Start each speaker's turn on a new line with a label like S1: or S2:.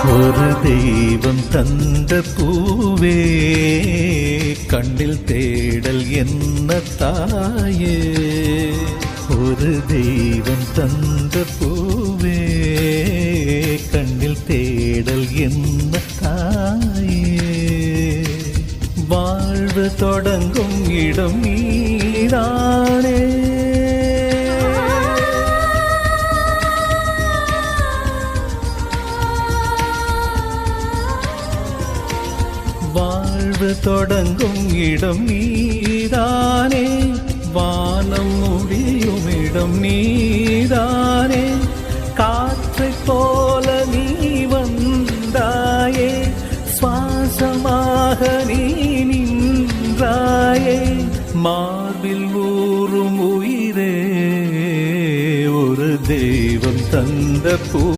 S1: ஒரு தெய்வம் தந்த பூவே, கண்ணில் தேடல் என்ன தாயே. ஒரு தெய்வம் தந்த பூவே, கண்ணில் தேடல் என்ன தாயே. வாழ்வு தொடங்கும் இடம் நீதானே. வாழ்வு தொடங்கும் இடம் நீதானே, வானம் முடியும் இடம் நீதானே. காற்றைப் போல நீ வந்தாயே, சுவாசமாக நீ நின்றாயே. மார்பில் ஊறும் உயிரே, ஒரு தெய்வம் தந்த பூ.